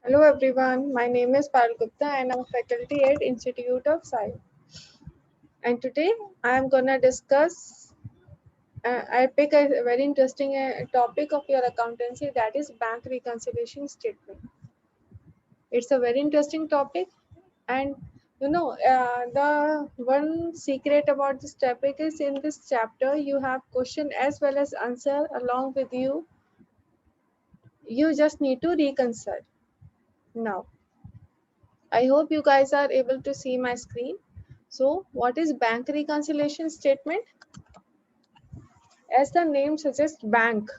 Hello everyone, my name is Parul Gupta and I'm a faculty at Institute of Science. And today I am gonna discuss. I pick a very interesting topic of your accountancy, that is bank reconciliation statement. It's a very interesting topic, and the one secret about this topic is in this chapter you have question as well as answer along with you. You just need to reconcile now. I hope you guys are able to see my screen. So, what is bank reconciliation statement? As the name suggests, bank.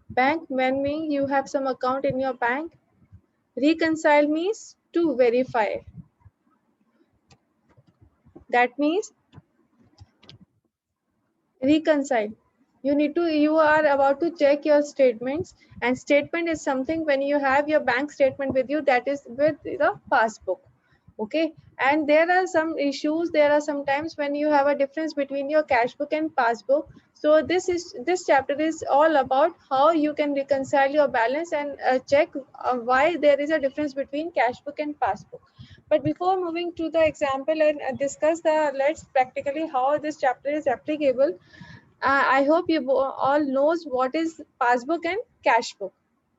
Bank when mean you have some account in your bank. Reconcile means to verify. That means reconcile. You are about to check your statements, and statement is something when you have your bank statement with you, that is with the passbook. Okay, and there are some issues, there are some times when you have a difference between your cash book and passbook. So this chapter is all about how you can reconcile your balance and check why there is a difference between cash book and passbook. But before moving to the example and discuss the let's practically how this chapter is applicable, I hope you all knows what is passbook and cash book.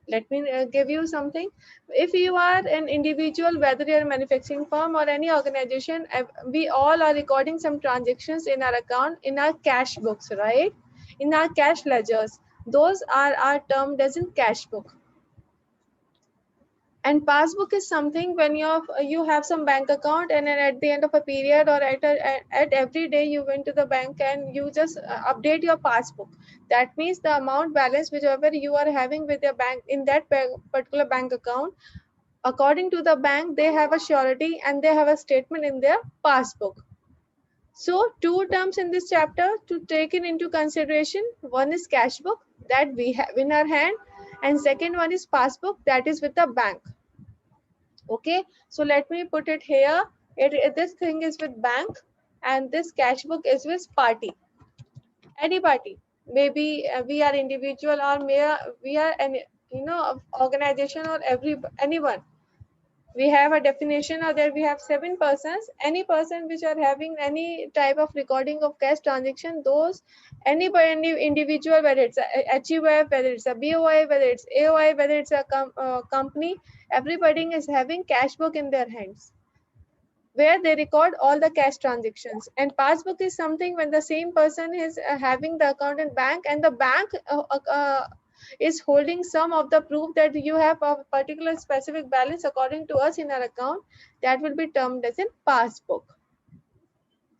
Let me give you something. If you are an individual, whether you're a manufacturing firm or any organization, we all are recording some transactions in our account, in our cash books, right? In our cash ledgers. Those are termed as in cash book. And passbook is something when you have some bank account, and then at the end of a period or at every day you went to the bank and you just update your passbook. That means the amount balance whichever you are having with your bank in that particular bank account, according to the bank, they have a surety and they have a statement in their passbook. So two terms in this chapter to take it into consideration. One is cash book that we have in our hand, and second one is passbook that is with the bank. Okay, so let me put it here. This thing is with bank, and this cash book is with party. Any party, maybe we are individual, or we are an organization, or anyone. We have a definition, or there we have 7 persons. Any person which are having any type of recording of cash transaction, those any individual, whether it's a HUF, whether it's a BOI, whether it's AOI, whether it's a company, everybody is having cash book in their hands where they record all the cash transactions. And passbook is something when the same person is having the account in bank, and the bank is holding some of the proof that you have a particular specific balance according to us in our account. That will be termed as a passbook.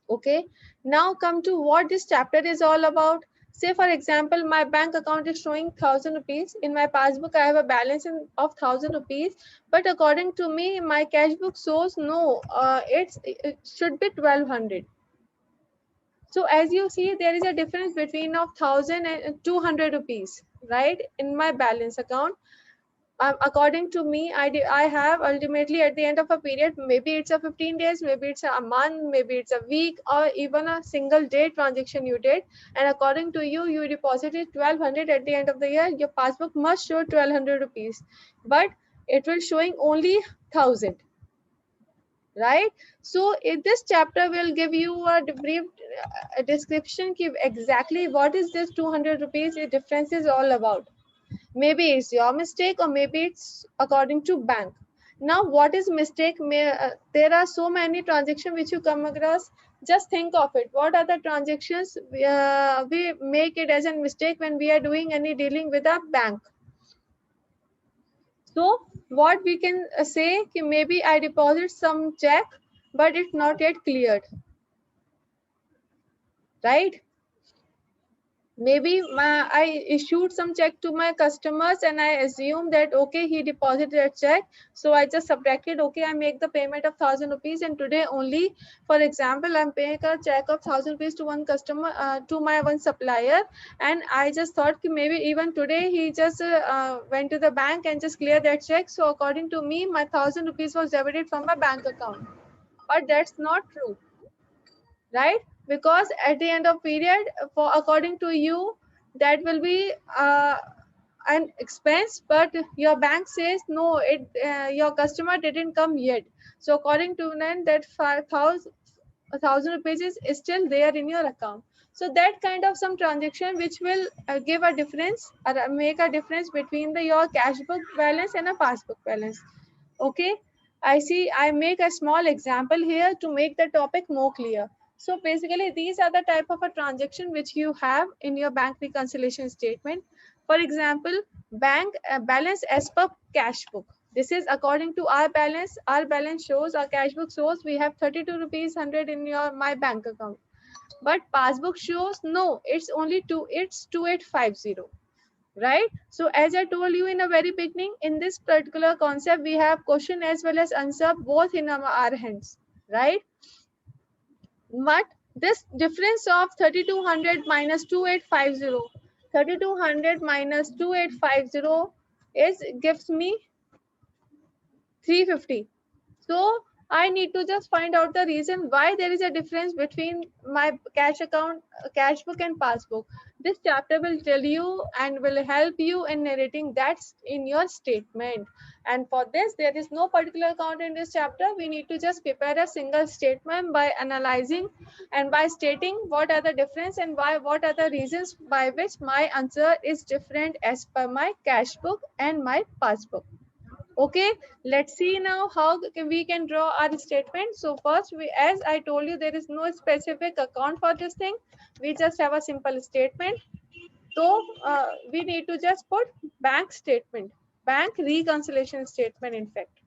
Okay, now come to what this chapter is all about. Say for example, my bank account is showing 1,000 rupees. In my passbook I have a balance of 1,000 rupees, but according to me my cash book shows no, it should be 1,200. So as you see, there is a difference between of 1,000 and 200 rupees, right, in my balance account. According to me, I have ultimately at the end of a period, maybe it's a 15 days, maybe it's a month, maybe it's a week, or even a single day transaction you did, and according to you, you deposited 1,200 at the end of the year. Your passbook must show 1,200 rupees, but it will showing only 1,000, right? So in this chapter will give you a brief description, give exactly what is this 200 rupees difference is all about. Maybe it's your mistake, or maybe it's according to bank. Now what is mistake? There are so many transactions which you come across. Just think of it. What are the transactions we make it as a mistake when we are doing any dealing with a bank? So what we can say, maybe I deposit some check but it's not yet cleared, right? Maybe I issued some check to my customers and I assume that okay, he deposited a check, so I just subtracted, okay, I make the payment of 1,000 rupees, and today only, for example, I'm paying a check of 1,000 rupees to one customer, to my one supplier, and I just thought maybe even today he just went to the bank and just cleared that check, so according to me my 1,000 rupees was debited from my bank account. But that's not true, right? Because at the end of period, for according to you, that will be an expense, but your bank says no, your customer didn't come yet. So according to them, that 5,000 rupees is still there in your account. So that kind of some transaction which will give a difference or make a difference between your cash book balance and a passbook balance. Okay, I see. I make a small example here to make the topic more clear. So basically, these are the type of a transaction which you have in your bank reconciliation statement. For example, bank balance as per cash book. This is according to our balance. Our balance shows, our cash book shows we have 32 rupees 100 in your my bank account. But passbook shows no, it's only two. It's 2850, right? So as I told you in the very beginning, in this particular concept we have question as well as answer both in our hands, right? But this difference of 3200 minus 2850, 3200 minus 2850 is gives me 350. So I need to just find out the reason why there is a difference between my cash account, cash book and passbook. This chapter will tell you and will help you in narrating that in your statement. And for this, there is no particular account in this chapter. We need to just prepare a single statement by analyzing and by stating what are the difference and what are the reasons by which my answer is different as per my cash book and my passbook. Okay, let's see now how we can draw our statement. So first, as I told you, there is no specific account for this thing. We just have a simple statement. So we need to just put bank statement, bank reconciliation statement, in fact.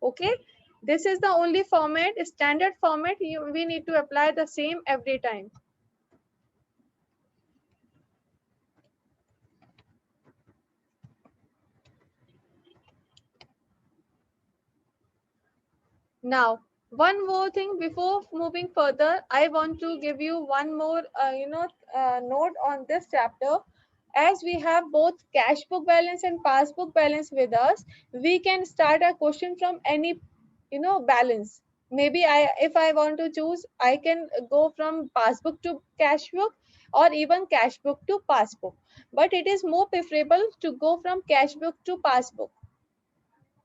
Okay, this is the only format, standard format. We need to apply the same every time. Now, one more thing before moving further, I want to give you one more, note on this chapter. As we have both cash book balance and passbook balance with us, we can start a question from any, balance. Maybe if I want to choose, I can go from passbook to cash book or even cash book to passbook. But it is more preferable to go from cash book to passbook.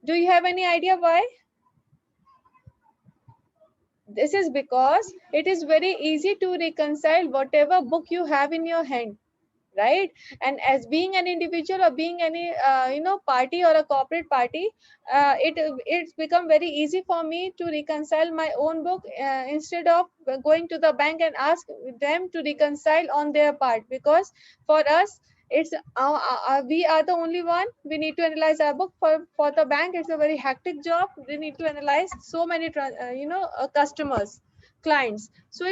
Do you have any idea why? This is because it is very easy to reconcile whatever book you have in your hand, right? And as being an individual or being any party or a corporate party, it's become very easy for me to reconcile my own book instead of going to the bank and ask them to reconcile on their part, because for us it's we are the only one. We need to analyze our book. For the bank, it's a very hectic job. They need to analyze so many customers, clients. So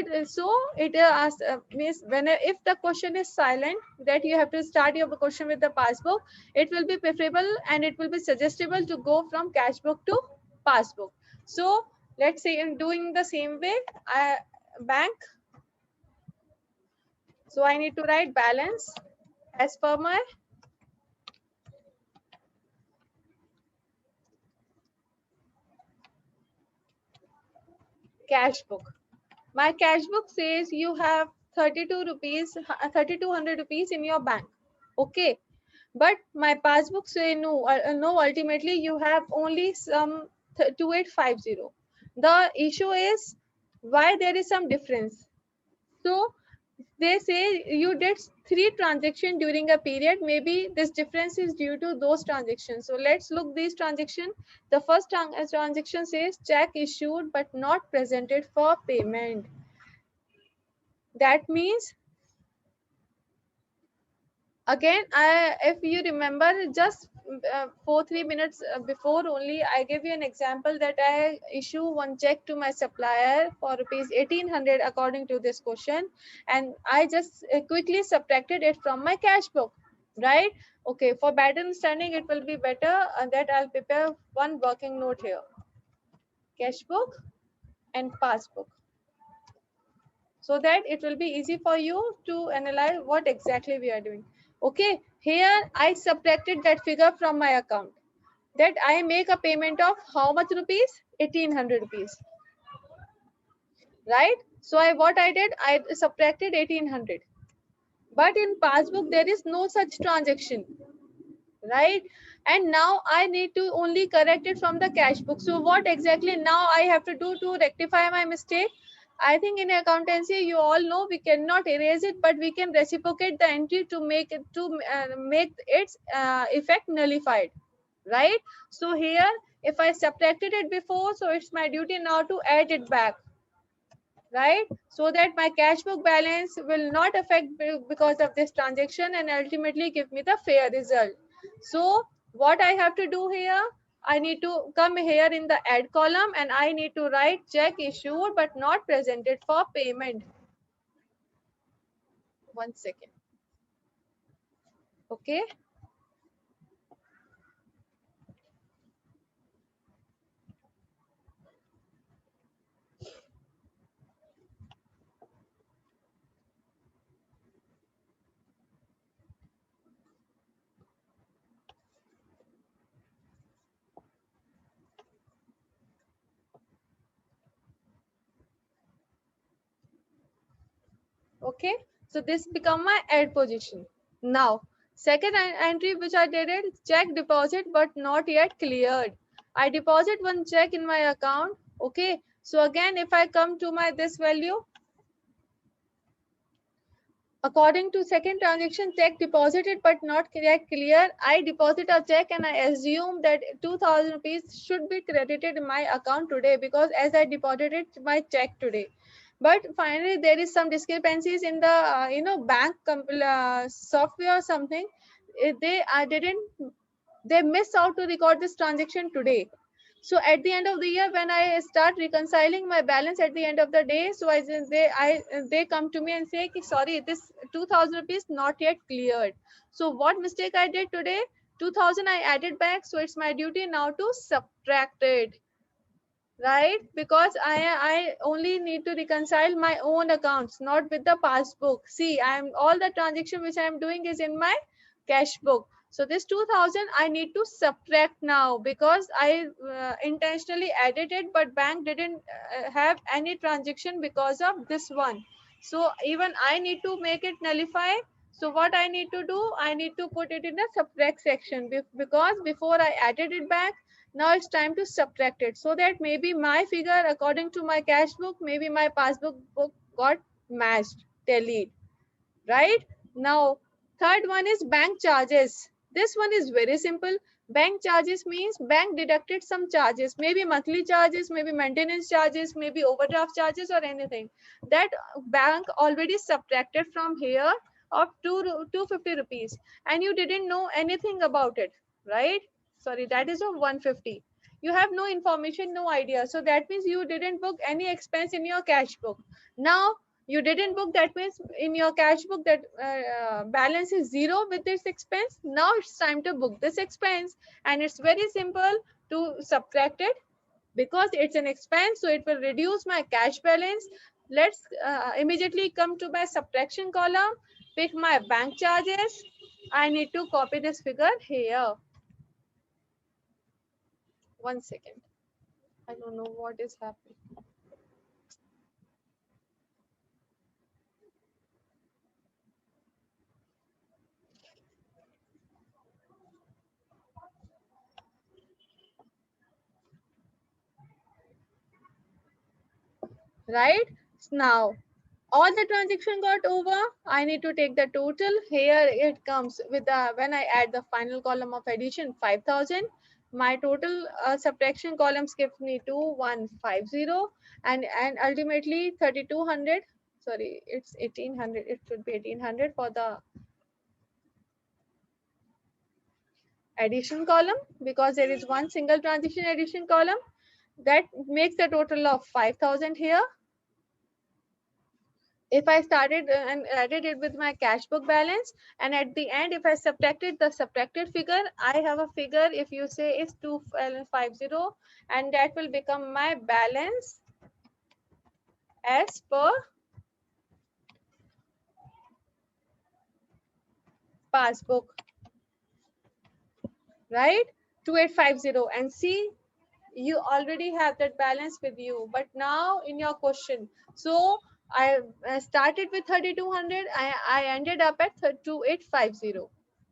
means when if the question is silent, that you have to start your question with the passbook, it will be preferable and it will be suggestible to go from cash book to passbook. So let's say in doing the same way, bank. So I need to write balance as per my cash book. My cash book says you have 32 rupees, 3200 rupees in your bank. Okay. But my passbook say no, no, ultimately you have only some 2850. The issue is why there is some difference. So they say you did 3 transactions during a period. Maybe this difference is due to those transactions. So let's look these transactions. The first transaction says check issued but not presented for payment. That means, again, if you remember, just 3 minutes before only, I gave you an example that I issue one check to my supplier for rupees 1800 according to this question, and I just quickly subtracted it from my cash book, right? Okay, for better understanding, it will be better that I'll prepare one working note here: cash book and passbook, so that it will be easy for you to analyze what exactly we are doing. Okay, here I subtracted that figure from my account, that I make a payment of how much rupees? 1800 rupees, right? So what I did, I subtracted 1800. But in passbook, there is no such transaction. right? And now I need to only correct it from the cash book. So what exactly now I have to do to rectify my mistake? I think in accountancy, you all know we cannot erase it, but we can reciprocate the entry to make it make its effect nullified, right? So here, if I subtracted it before, so it's my duty now to add it back, right? So that my cash book balance will not affect because of this transaction and ultimately give me the fair result. So what I have to do here, I need to come here in the add column and I need to write check issued but not presented for payment. One second. Okay. Okay. So this become my add position. Now, second entry which I did it, check deposit but not yet cleared. I deposit one check in my account. Okay. So again, if I come to my this value, according to second transaction, check deposited but not yet clear, I deposit a check and I assume that 2000 rupees should be credited in my account today because as I deposited my check today. But finally, there is some discrepancies in the bank software or something. They didn't they miss out to record this transaction today. So at the end of the year, when I start reconciling my balance at the end of the day, so they come to me and say, sorry, this 2000 rupees not yet cleared. So what mistake I did today? 2000 I added back, so it's my duty now to subtract it, right? Because I only need to reconcile my own accounts, not with the passbook. See, I'm all the transaction which I'm doing is in my cash book. So this 2000 I need to subtract now because I intentionally added it, but bank didn't have any transaction because of this one. So even I need to make it nullify. So what I need to do, I need to put it in the subtract section because before I added it back, now it's time to subtract it, so that maybe my figure according to my cash book, maybe my passbook book got matched, tallied, right? Now third one is bank charges. This one is very simple. Bank charges means bank deducted some charges, maybe monthly charges, maybe maintenance charges, maybe overdraft charges or anything that bank already subtracted from here of 250 rupees, and you didn't know anything about it, right? Sorry, that is of 150. You have no information, no idea, so that means you didn't book any expense in your cash book. Now you didn't book, that means in your cash book that balance is zero with this expense. Now it's time to book this expense, and it's very simple to subtract it because it's an expense, so it will reduce my cash balance. Let's immediately come to my subtraction column, pick my bank charges. I need to copy this figure here. One second, I don't know what is happening. Right now all the transaction got over. I need to take the total. Here it comes with the, when I add the final column of addition 5000, my total subtraction columns gives me 2150, and ultimately 3200. Sorry, it's 1800. It should be 1800 for the addition column because there is one single transaction addition column that makes the total of 5000 here. If I started and added it with my cash book balance, and at the end if I subtracted the subtracted figure, I have a figure, if you say is 250, and that will become my balance as per passbook, right? 2850. And see, you already have that balance with you. But now in your question, so I started with 3200, I ended up at 2850,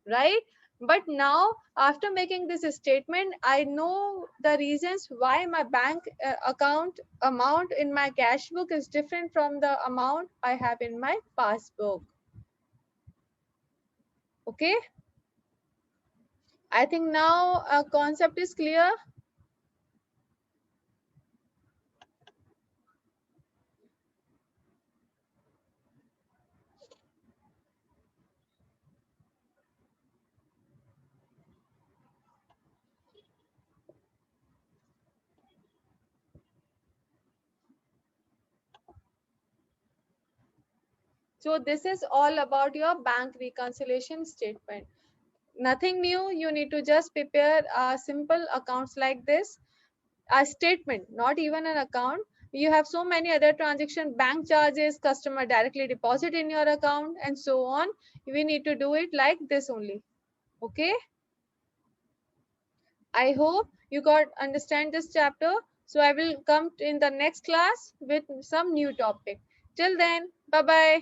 right? But now after making this statement, I know the reasons why my bank account amount in my cash book is different from the amount I have in my passbook. Okay, I think now a concept is clear. So this is all about your bank reconciliation statement. Nothing new. You need to just prepare simple accounts like this, a statement, not even an account. You have so many other transaction, bank charges, customer directly deposit in your account, and so on. We need to do it like this only. Okay, I hope you got understand this chapter. So I will come in the next class with some new topic. Till then, bye bye.